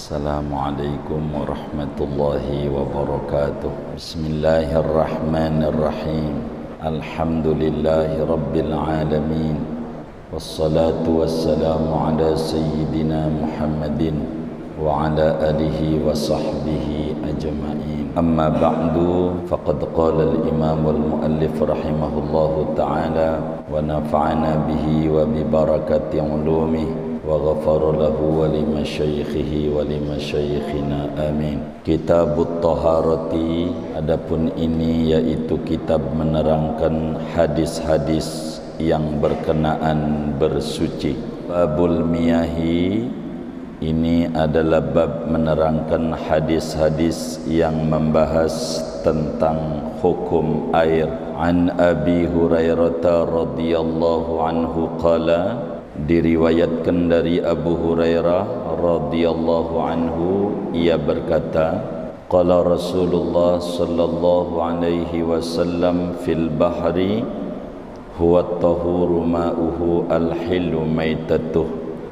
Assalamualaikum warahmatullahi wabarakatuh. Bismillahirrahmanirrahim. Alhamdulillahi rabbil alamin. Wassalatu wassalamu ala sayyidina Muhammadin wa ala alihi wa sahbihi ajma'in. Amma ba'du, faqad qala al-imam wal-muallif rahimahullahu ta'ala wa nafa'ana bihi wa bi barakati ulumihi wa ghafara lahu wa limasyayikhihi wa limasyayikhina amin. Kitabut Taharati, adapun ini yaitu kitab menerangkan hadis-hadis yang berkenaan bersuci. Babul miyahi, ini adalah bab menerangkan hadis-hadis yang membahas tentang hukum air. An Abi Hurairah radhiyallahu anhu qala, diriwayatkan dari Abu Hurairah radhiyallahu anhu, ia berkata, qala Rasulullah sallallahu alaihi wasallam fil bahri huwa at-tahuru ma'uhu al-hillu maitatuh.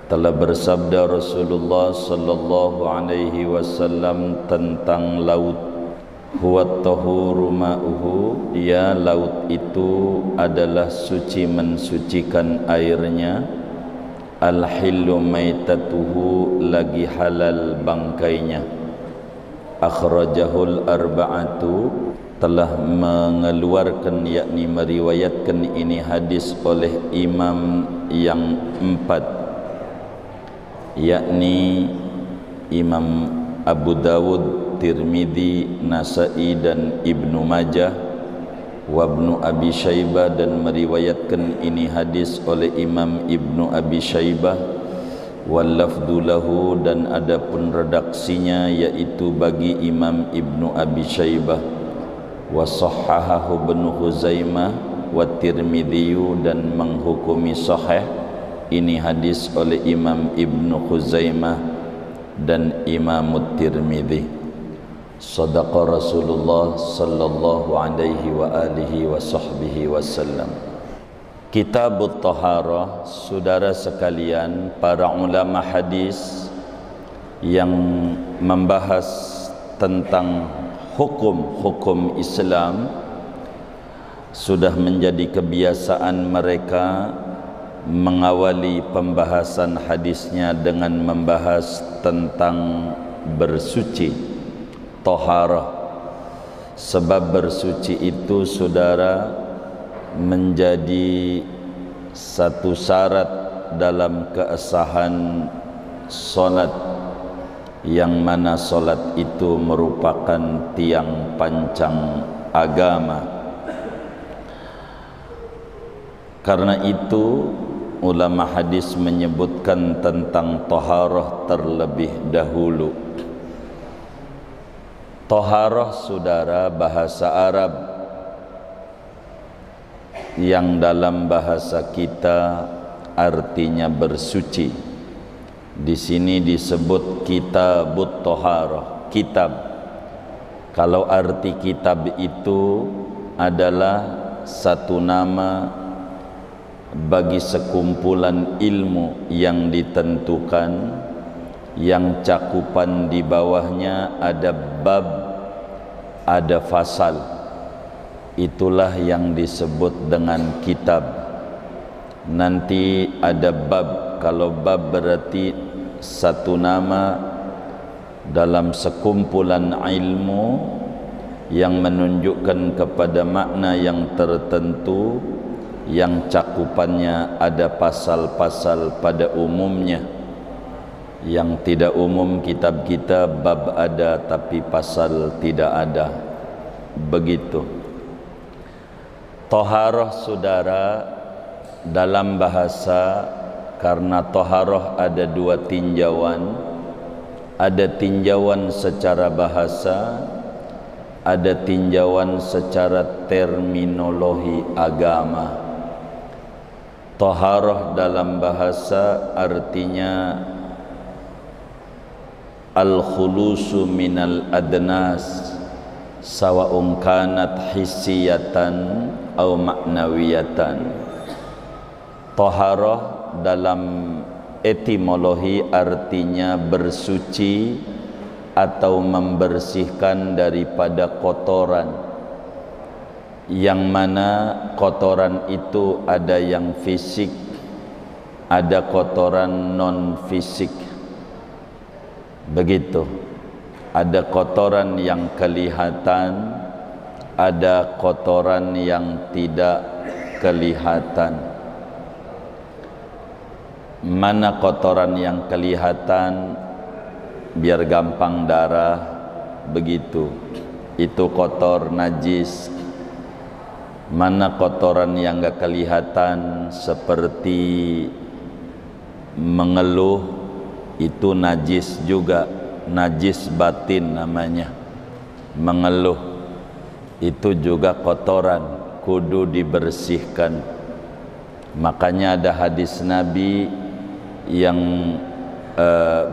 Telah bersabda Rasulullah sallallahu alaihi wasallam tentang laut, huwa at-tahuru ma'uhu, ya laut itu adalah suci mensucikan airnya, al-hillu maitatuhu, lagi halal bangkainya. Akhrajahul arba'atu, telah mengeluarkan yakni meriwayatkan ini hadis oleh imam yang empat, yakni Imam Abu Dawud, Tirmidzi, Nasa'i dan Ibnu Majah, Wabnu Abi Syaibah, dan meriwayatkan ini hadis oleh Imam Ibnu Abi Syaibah, wal lafdu lahu, dan adapun redaksinya yaitu bagi Imam Ibnu Abi Syaibah, wa sahhahahu Ibnu Khuzaimah wa Tirmidzi, dan menghukumi sahih ini hadis oleh Imam Ibnu Khuzaimah dan Imam Tirmidzi. Sadaqa Rasulullah sallallahu alaihi wa alihi wa sahbihi wasallam. Kitabut Taharah, saudara sekalian, para ulama hadis yang membahas tentang hukum-hukum Islam sudah menjadi kebiasaan mereka mengawali pembahasan hadisnya dengan membahas tentang bersuci, taharah. Sebab bersuci itu, saudara, menjadi satu syarat dalam keabsahan solat, yang mana solat itu merupakan tiang pancang agama. Karena itu ulama hadis menyebutkan tentang taharah terlebih dahulu. Taharah, saudara, bahasa Arab yang dalam bahasa kita artinya bersuci. Di sini disebut kitabut taharah, kitab. Kalau arti kitab itu adalah satu nama bagi sekumpulan ilmu yang ditentukan, yang cakupan di bawahnya ada bab, ada fasal. Itulah yang disebut dengan kitab. Nanti ada bab. Kalau bab berarti satu nama dalam sekumpulan ilmu yang menunjukkan kepada makna yang tertentu, yang cakupannya ada pasal-pasal pada umumnya. Yang tidak umum kitab kita bab ada tapi pasal tidak ada. Begitu. Taharah, saudara, dalam bahasa, karena taharah ada dua tinjauan. Ada tinjauan secara bahasa, ada tinjauan secara terminologi agama. Taharah dalam bahasa artinya al-khulusu minal adnas, sawa'un kanat hissiyatan aw ma'nawiyatan. Taharah dalam etimologi artinya bersuci atau membersihkan daripada kotoran, yang mana kotoran itu ada yang fisik, ada kotoran non fisik. Begitu, ada kotoran yang kelihatan, ada kotoran yang tidak kelihatan. Mana kotoran yang kelihatan, biar gampang darah, begitu, itu kotor, najis. Mana kotoran yang gak kelihatan, seperti mengeluh, itu najis juga, najis batin namanya. Mengeluh itu juga kotoran, kudu dibersihkan. Makanya ada hadis Nabi yang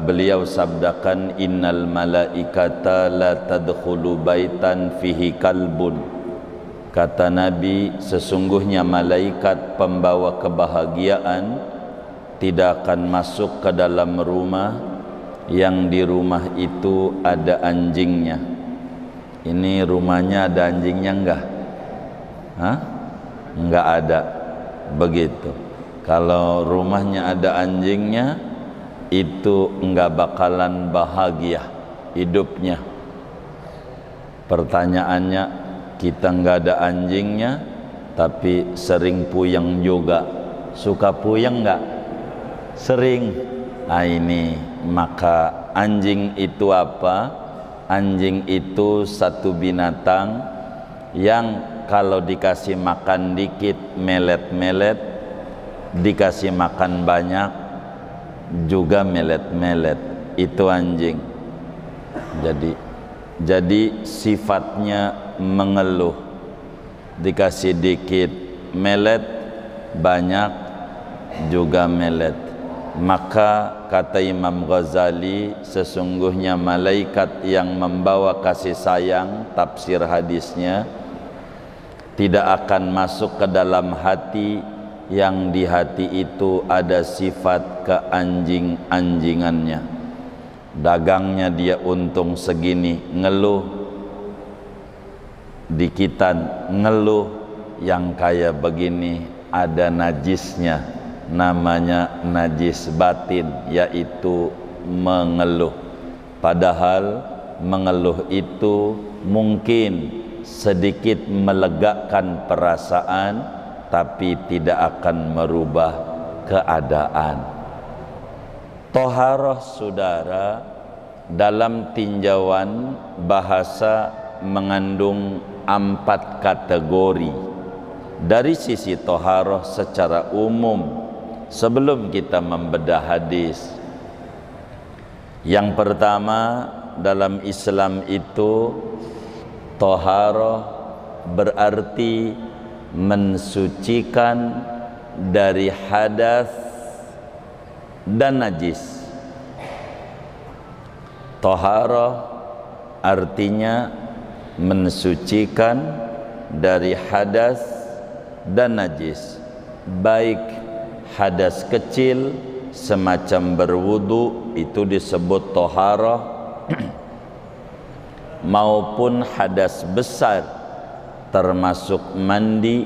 beliau sabdakan, innal malaikata la tadkhulu baitan fihi kalbun. Kata Nabi, sesungguhnya malaikat pembawa kebahagiaan tidak akan masuk ke dalam rumah yang di rumah itu ada anjingnya. Ini rumahnya ada anjingnya enggak? Hah? Enggak ada. Begitu. Kalau rumahnya ada anjingnya, itu enggak bakalan bahagia hidupnya. Pertanyaannya, kita enggak ada anjingnya tapi sering puyeng juga. Suka puyeng enggak? Sering. Nah ini, maka anjing itu apa? Anjing itu satu binatang yang kalau dikasih makan dikit melet-melet, dikasih makan banyak juga melet-melet. Itu anjing. Jadi sifatnya mengeluh, dikasih dikit melet, banyak juga melet. Maka kata Imam Ghazali, sesungguhnya malaikat yang membawa kasih sayang, tafsir hadisnya, tidak akan masuk ke dalam hati yang di hati itu ada sifat keanjing-anjingannya. Dagangnya dia untung segini, ngeluh dikitan, ngeluh yang kaya begini, ada najisnya, namanya najis batin, yaitu mengeluh. Padahal mengeluh itu mungkin sedikit melegakan perasaan, tapi tidak akan merubah keadaan. Toharoh, saudara, dalam tinjauan bahasa mengandung 4 kategori. Dari sisi toharoh secara umum, sebelum kita membedah hadis, yang pertama dalam Islam itu, toharoh berarti mensucikan dari hadas dan najis. Toharoh artinya mensucikan dari hadas dan najis, baik hadas kecil semacam berwudu, itu disebut toharoh, maupun hadas besar termasuk mandi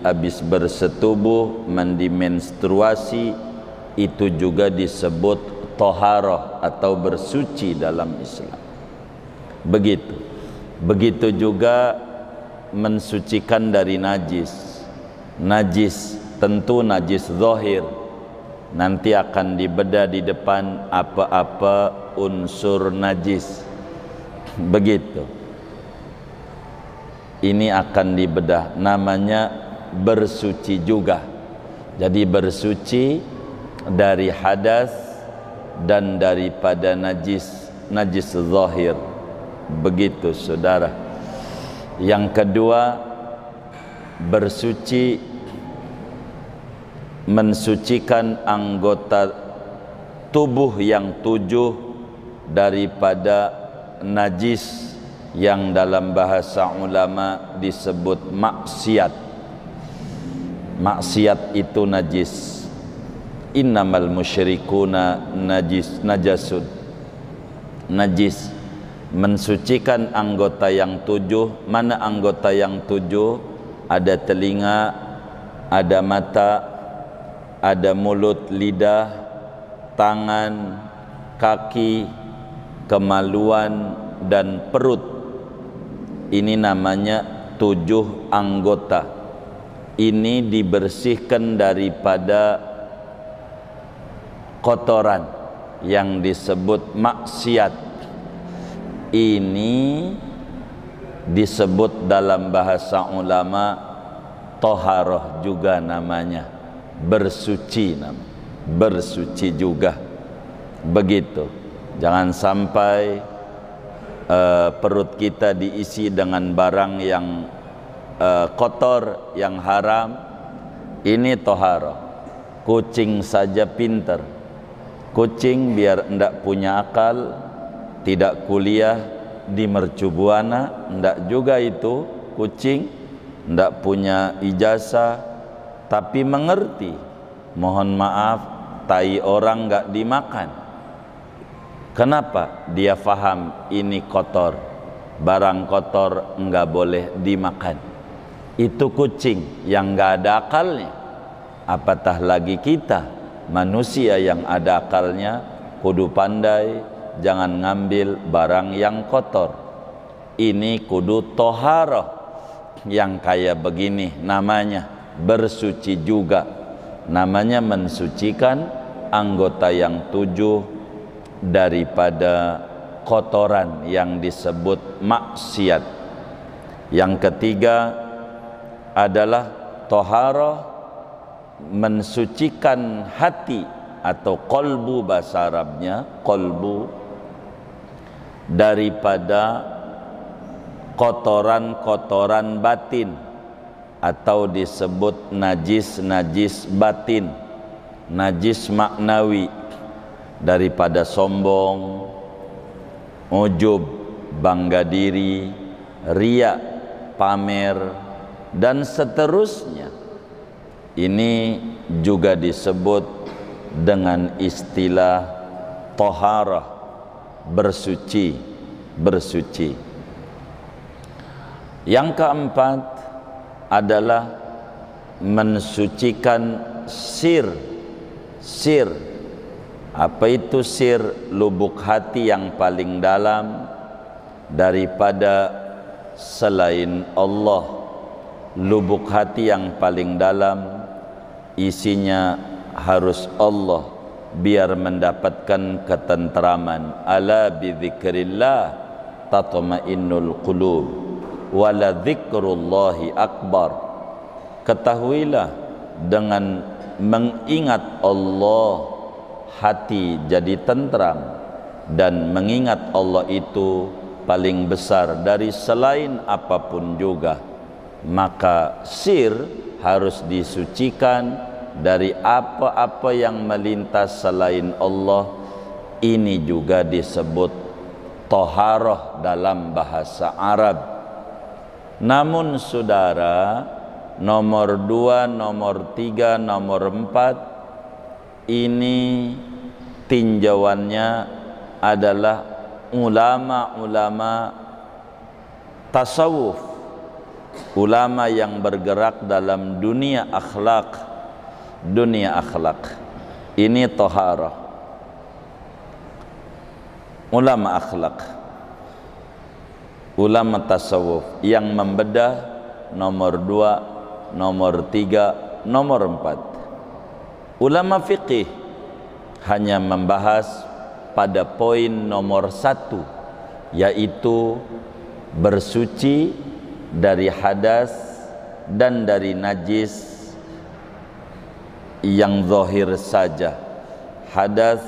habis bersetubuh, mandi menstruasi, itu juga disebut toharoh atau bersuci dalam Islam. Begitu juga mensucikan dari najis. Najis tentu najis zahir, nanti akan dibedah di depan apa-apa unsur najis. Begitu. Ini akan dibedah, namanya bersuci juga. Jadi bersuci dari hadas dan daripada najis zahir. Begitu, saudara. Yang kedua, bersuci, mensucikan anggota tubuh yang 7 daripada najis yang dalam bahasa ulama disebut maksiat. Maksiat itu najis. innamal musyrikuna najasun, najis, mensucikan anggota yang 7. Mana anggota yang 7? Ada telinga, ada mata, ada mulut, lidah, tangan, kaki, kemaluan, dan perut. Ini namanya 7 anggota. Ini dibersihkan daripada kotoran yang disebut maksiat. Ini disebut dalam bahasa ulama toharoh juga namanya, bersuci, bersuci juga. Begitu. Jangan sampai perut kita diisi dengan barang yang kotor, yang haram. Ini toharoh. Kucing saja pinter. Kucing biar ndak punya akal, tidak kuliah di mercubuana, ndak juga itu. Kucing ndak punya ijazah, tapi mengerti. Mohon maaf, tai orang nggak dimakan. Kenapa? Dia faham ini kotor, barang kotor nggak boleh dimakan. Itu kucing yang nggak ada akalnya. Apatah lagi kita, manusia yang ada akalnya, kudu pandai, jangan ngambil barang yang kotor. Ini kudu toharoh. Yang kayak begini namanya bersuci juga. Namanya mensucikan anggota yang 7 daripada kotoran yang disebut maksiat. Yang ketiga adalah toharoh, mensucikan hati atau kolbu, bahasa Arabnya kolbu, daripada kotoran-kotoran batin atau disebut najis batin, najis maknawi, daripada sombong, ujub, bangga diri, riya, pamer, dan seterusnya. Ini juga disebut dengan istilah toharah, bersuci. Yang keempat adalah mensucikan sir. Apa itu sir? Lubuk hati yang paling dalam daripada selain Allah. Lubuk hati yang paling dalam isinya harus Allah, biar mendapatkan ketentraman. Ala bidzikrillah tatma'innul qulub wala dzikrullahi akbar. Ketahuilah, dengan mengingat Allah hati jadi tentram, dan mengingat Allah itu paling besar dari selain apapun juga. Maka sir harus disucikan dari apa-apa yang melintas selain Allah. Ini juga disebut toharoh dalam bahasa Arab. Namun saudara, nomor 2, nomor 3, nomor 4 ini tinjauannya adalah ulama-ulama tasawuf, ulama yang bergerak dalam dunia akhlak. Ini toharah, ulama akhlak, ulama tasawuf yang membedah nomor 2, nomor 3, nomor 4. Ulama fiqih hanya membahas pada poin nomor 1, yaitu bersuci dari hadas dan dari najis yang zahir saja. Hadas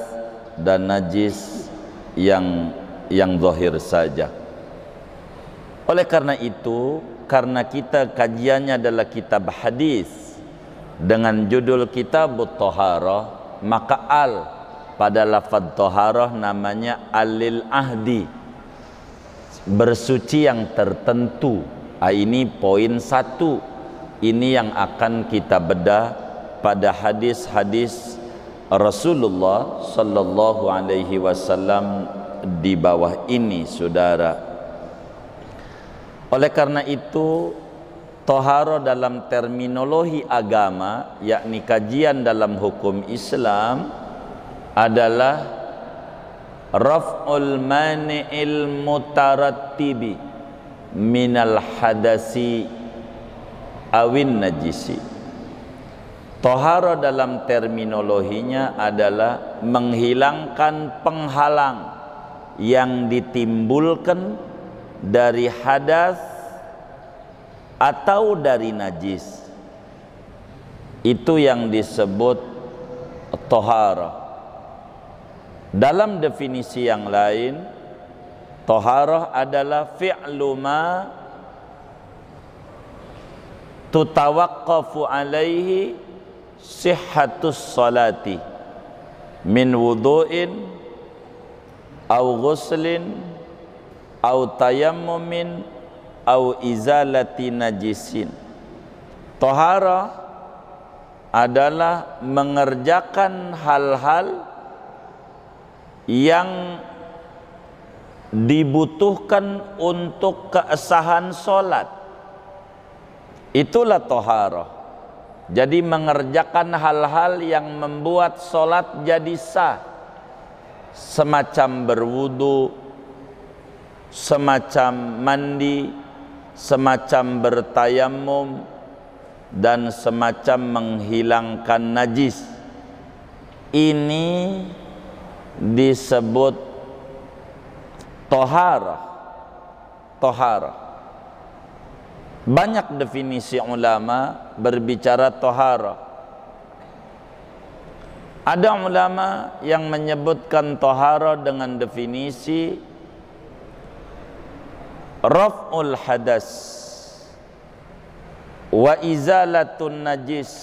dan najis yang zahir saja. Oleh karena itu, karena kita kajiannya adalah kitab hadis dengan judul Kitabut Thaharah, maka al pada lafaz toharah namanya alil ahdi, bersuci yang tertentu. Ini poin 1. Ini yang akan kita bedah pada hadis-hadis Rasulullah sallallahu alaihi wasallam di bawah ini, saudara. Oleh karena itu, toharo dalam terminologi agama, yakni kajian dalam hukum Islam, adalah raf'ul mani'il mutarattibi minal hadasi awin najisi. Toharo dalam terminologinya adalah menghilangkan penghalang yang ditimbulkan dari hadas atau dari najis. Itu yang disebut toharo. Dalam definisi yang lain, toharo adalah fi'lu ma tutawaqqafu alaihi sihhatus salati min wudu'in au ghuslin au tayammumin au izalati najisin. Tohara adalah mengerjakan hal-hal yang dibutuhkan untuk keabsahan solat. Itulah tohara. Jadi mengerjakan hal-hal yang membuat solat jadi sah, semacam berwudu, semacam mandi, semacam bertayamum, dan semacam menghilangkan najis. Ini disebut tohara. Banyak definisi ulama berbicara tohara. Ada ulama yang menyebutkan tohara dengan definisi raf'ul hadas wa izalatun najis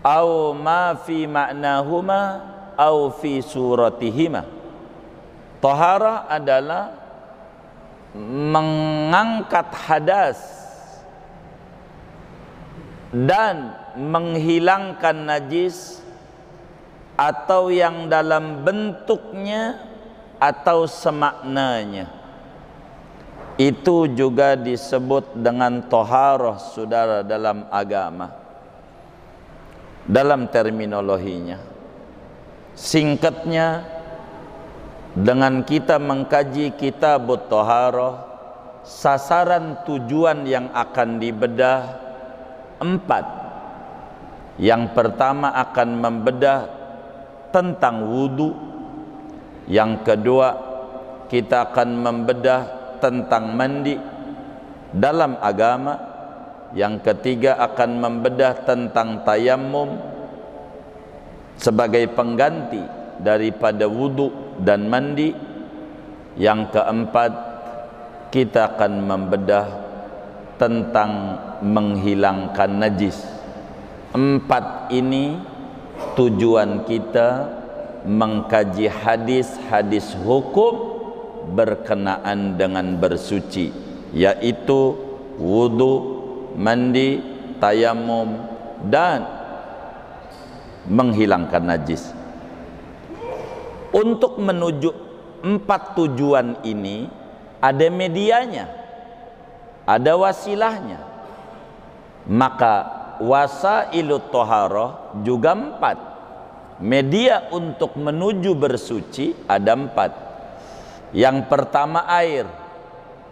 au ma fi ma'nahuma au fi suratihima. Tohara adalah mengangkat hadas dan menghilangkan najis, atau yang dalam bentuknya atau semaknanya. Itu juga disebut dengan toharoh, saudara, dalam agama, dalam terminologinya. Singkatnya, dengan kita mengkaji kitabut toharoh, sasaran tujuan yang akan dibedah 4. Yang pertama akan membedah tentang wudu. Yang kedua, kita akan membedah tentang mandi dalam agama. Yang ketiga akan membedah tentang tayammum sebagai pengganti daripada wudu dan mandi. Yang keempat, kita akan membedah tentang menghilangkan najis. 4 ini tujuan kita mengkaji hadis-hadis hukum berkenaan dengan bersuci, yaitu wudu, mandi, tayamum, dan menghilangkan najis. Untuk menuju 4 tujuan ini ada medianya, ada wasilahnya. Maka wasailut toharoh juga 4. Media untuk menuju bersuci ada 4. Yang pertama air.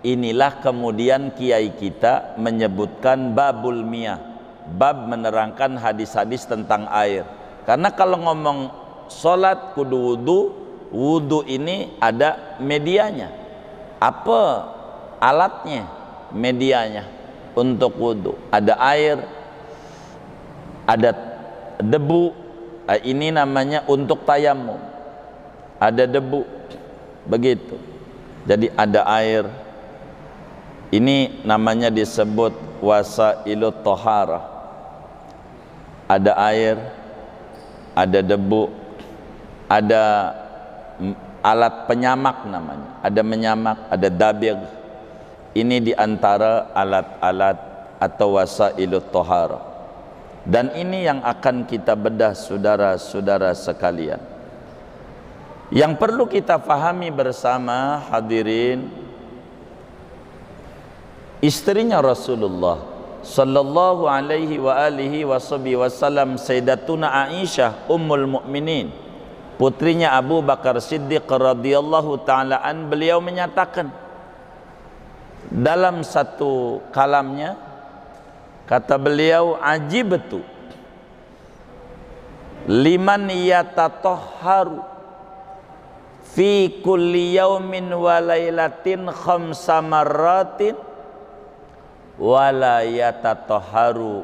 Inilah kemudian kiai kita menyebutkan babul miyah, bab menerangkan hadis-hadis tentang air. Karena kalau ngomong solat kudu wudu, wudu ini ada medianya. Apa alatnya? Medianya untuk wudu. Ada air, ada debu. Ini namanya untuk tayamum. Ada debu, begitu. Jadi ada air. Ini namanya disebut wasailut toharah. Ada air, ada debu, ada alat penyamak namanya, ada menyamak, ada dabir. Ini diantara alat-alat atau wasailut toharah. Dan ini yang akan kita bedah saudara-saudara sekalian. Yang perlu kita fahami bersama hadirin, istrinya Rasulullah sallallahu alaihi wa alihi wasallam, Sayyidatuna Aisyah ummul mukminin, putrinya Abu Bakar Siddiq radhiyallahu taala an, beliau menyatakan dalam satu kalamnya, kata beliau, ajibtu liman yatatahharu fi kulli yaumin wa lailatin khamsa marratin wa la yatatahharu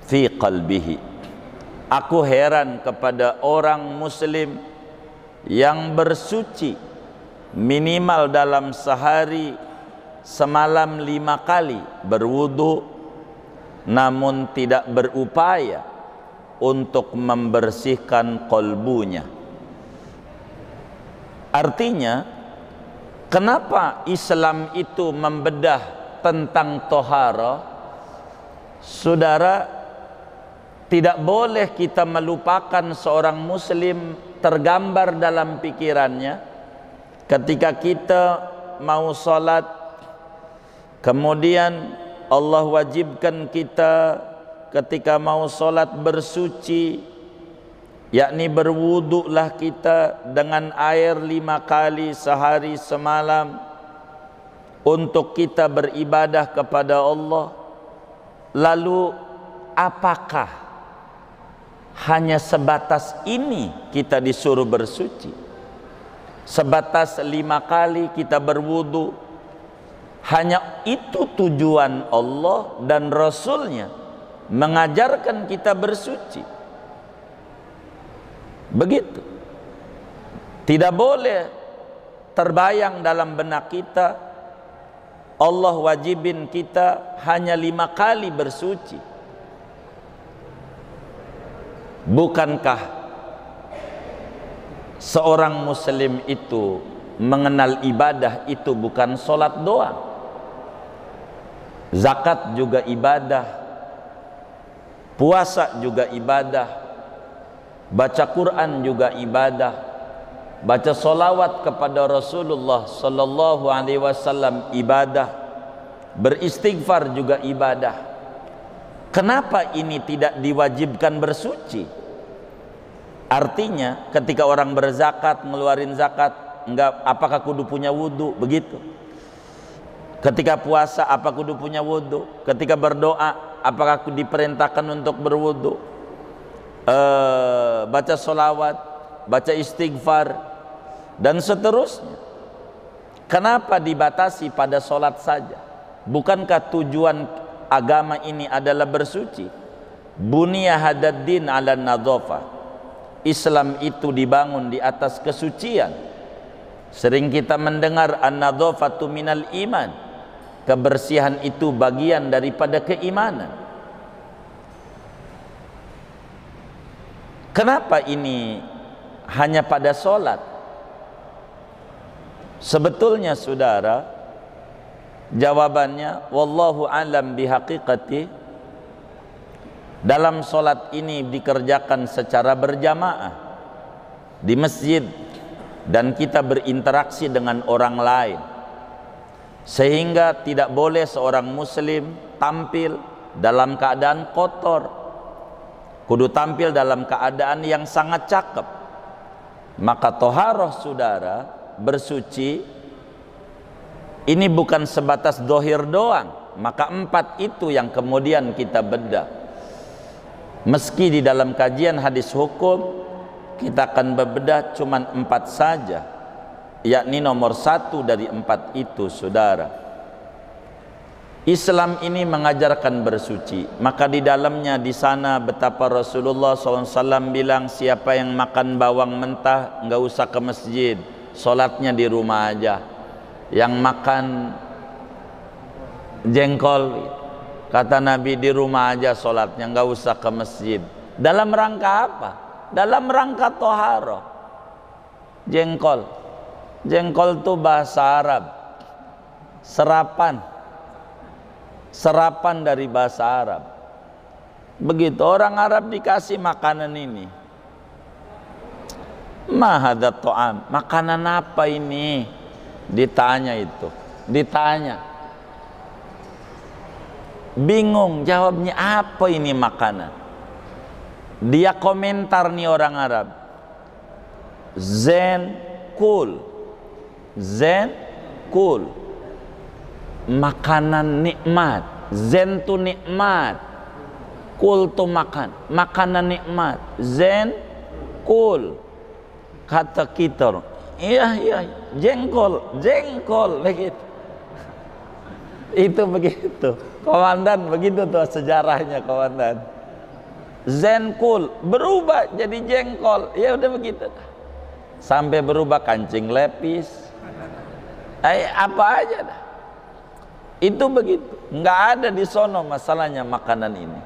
fi qalbihi. Aku heran kepada orang muslim yang bersuci minimal dalam sehari semalam 5 kali berwudu, namun tidak berupaya untuk membersihkan kolbunya. Artinya, kenapa Islam itu membedah tentang tohara? Saudara, tidak boleh kita melupakan seorang muslim tergambar dalam pikirannya ketika kita mau sholat, kemudian Allah wajibkan kita ketika mau sholat bersuci, yakni berwuduklah kita dengan air 5 kali sehari semalam untuk kita beribadah kepada Allah. Lalu apakah hanya sebatas ini kita disuruh bersuci? Sebatas 5 kali kita berwudu? Hanya itu tujuan Allah dan Rasulnya mengajarkan kita bersuci? Begitu. Tidak boleh terbayang dalam benak kita Allah wajibin kita hanya 5 kali bersuci. Bukankah seorang muslim itu mengenal ibadah itu bukan sholat doang? Zakat juga ibadah, puasa juga ibadah, baca Quran juga ibadah, baca solawat kepada Rasulullah sallallahu alaihi wasallam ibadah, beristighfar juga ibadah. Kenapa ini tidak diwajibkan bersuci? Artinya ketika orang berzakat, ngeluarin zakat, enggak, apakah kudu punya wudu? Begitu. Ketika puasa, apa kudu punya wudu? Ketika berdoa, apakah diperintahkan untuk berwudu? Baca solawat, baca istighfar, dan seterusnya. Kenapa dibatasi pada solat saja? Bukankah tujuan agama ini adalah bersuci? Bunya hadad din ala nadhafah. Islam itu dibangun di atas kesucian. Sering kita mendengar an-nadhafatu minal iman. Kebersihan itu bagian daripada keimanan. Kenapa ini hanya pada solat? Sebetulnya saudara, jawabannya wallahu alam bihaqiqati. Dalam solat ini dikerjakan secara berjamaah di masjid, dan kita berinteraksi dengan orang lain, sehingga tidak boleh seorang muslim tampil dalam keadaan kotor. Kudu tampil dalam keadaan yang sangat cakep. Maka toharoh saudara, bersuci ini bukan sebatas dohir doang. Maka 4 itu yang kemudian kita bedah. Meski di dalam kajian hadis hukum kita akan bebedah cuman 4 saja, yakni nomor 1 dari 4 itu saudara. Islam ini mengajarkan bersuci. Maka di dalamnya di sana betapa Rasulullah SAW bilang, siapa yang makan bawang mentah nggak usah ke masjid, sholatnya di rumah aja. Yang makan jengkol, kata Nabi, di rumah aja sholatnya, nggak usah ke masjid. Dalam rangka apa? Dalam rangka toharoh. Jengkol, jengkol itu bahasa Arab, serapan dari bahasa Arab. Begitu orang Arab dikasih makanan ini, ma hadza ta'am, makanan apa ini? Ditanya itu, ditanya, bingung jawabnya, apa ini makanan? Dia komentar nih orang Arab, zen kul, zen kul, makanan nikmat. Zen tu nikmat, kul tu makan, makanan nikmat. Zen kul, kata kita, iya iya, jengkol, jengkol, begitu. Itu begitu, komandan, begitu tuh sejarahnya komandan. Zen kul berubah jadi jengkol, ya udah begitu. Sampai berubah kancing lepis, apa aja dah. Itu begitu, nggak ada di sono masalahnya makanan ini.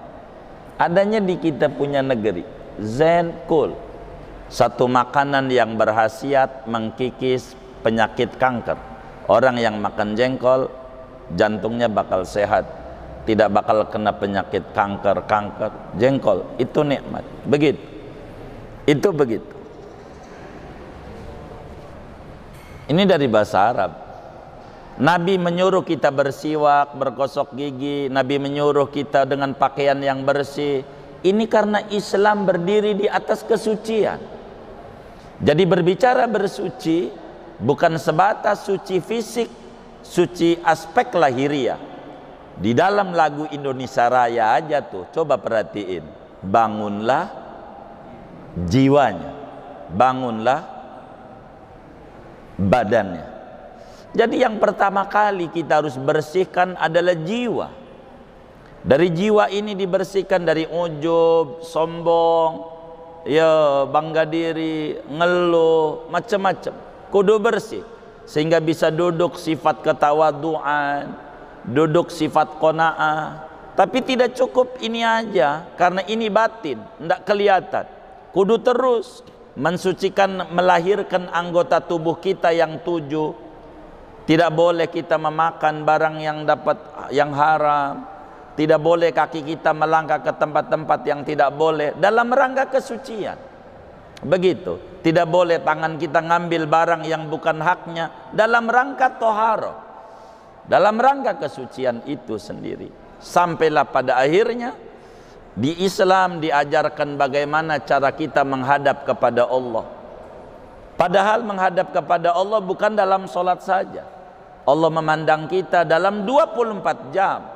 Adanya di kita punya negeri. Zen kul, satu makanan yang berkhasiat mengkikis penyakit kanker. Orang yang makan jengkol jantungnya bakal sehat, tidak bakal kena penyakit kanker. Jengkol itu nikmat. Begitu. Itu begitu. Ini dari bahasa Arab. Nabi menyuruh kita bersiwak, bergosok gigi. Nabi menyuruh kita dengan pakaian yang bersih. Ini karena Islam berdiri di atas kesucian. Jadi berbicara bersuci bukan sebatas suci fisik, suci aspek lahiriah. Di dalam lagu Indonesia Raya aja tuh, coba perhatiin, bangunlah jiwanya, bangunlah badannya. Jadi yang pertama kali kita harus bersihkan adalah jiwa. Dari jiwa ini dibersihkan dari ujub, sombong, ya bangga diri, ngeluh, macam-macam. Kudu bersih sehingga bisa duduk sifat ketawaduan, duduk sifat qanaah. Tapi tidak cukup ini aja, karena ini batin, tidak kelihatan. Kudu terus mensucikan, melahirkan anggota tubuh kita yang 7. Tidak boleh kita memakan barang yang haram. Tidak boleh kaki kita melangkah ke tempat-tempat yang tidak boleh dalam rangka kesucian. Begitu. Tidak boleh tangan kita ngambil barang yang bukan haknya dalam rangka toharo, dalam rangka kesucian itu sendiri. Sampailah pada akhirnya di Islam diajarkan bagaimana cara kita menghadap kepada Allah. Padahal menghadap kepada Allah bukan dalam solat saja. Allah memandang kita dalam 24 jam.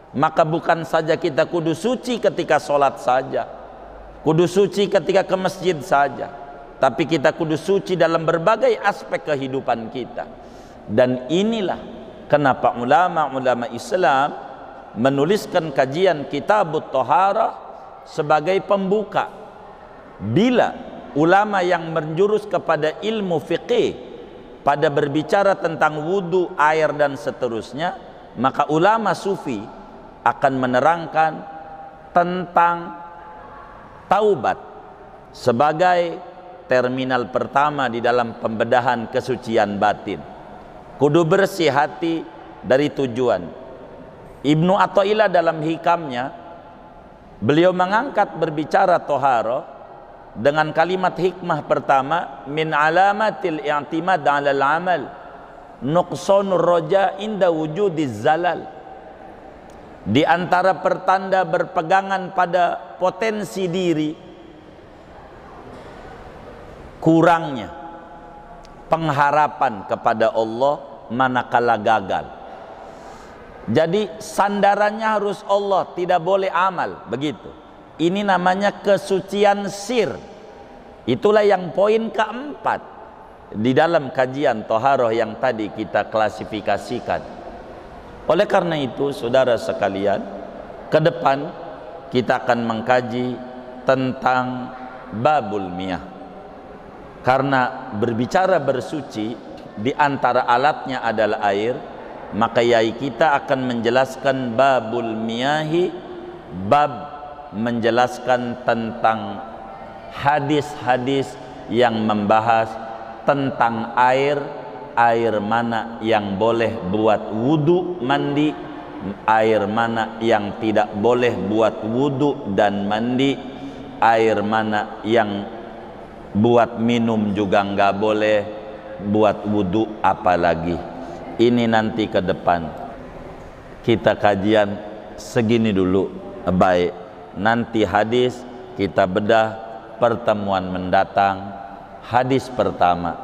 Maka bukan saja kita kudu suci ketika solat saja, kudu suci ketika ke masjid saja, tapi kita kudu suci dalam berbagai aspek kehidupan kita. Dan inilah kenapa ulama-ulama Islam menuliskan kajian Kitabut Thaharah sebagai pembuka. Bila ulama yang menjurus kepada ilmu fiqih pada berbicara tentang wudu, air dan seterusnya, maka ulama sufi akan menerangkan tentang taubat sebagai terminal pertama di dalam pembedahan kesucian batin. Kudu bersih hati dari tujuan. Ibnu Athaillah dalam hikamnya, beliau mengangkat berbicara toharo dengan kalimat hikmah pertama, min alamatil i'timad 'alal 'amal nuqsanur raja inda wujudiz zalal. Di antara pertanda berpegangan pada potensi diri, kurangnya pengharapan kepada Allah manakala gagal. Jadi sandarannya harus Allah, tidak boleh amal, begitu. Ini namanya kesucian sir. Itulah yang poin keempat di dalam kajian Thaharah yang tadi kita klasifikasikan. Oleh karena itu, saudara sekalian, ke depan kita akan mengkaji tentang babul miyah. Karena berbicara bersuci, di antara alatnya adalah air, maka yai kita akan menjelaskan babul miyahi, bab menjelaskan tentang hadis-hadis yang membahas tentang air mana yang boleh buat wudu, mandi, air mana yang tidak boleh buat wudu dan mandi, air mana yang buat minum juga nggak boleh, buat wudu apalagi. Ini nanti ke depan kita kajian segini dulu, baik. Nanti hadis kita bedah pertemuan mendatang. Hadis pertama,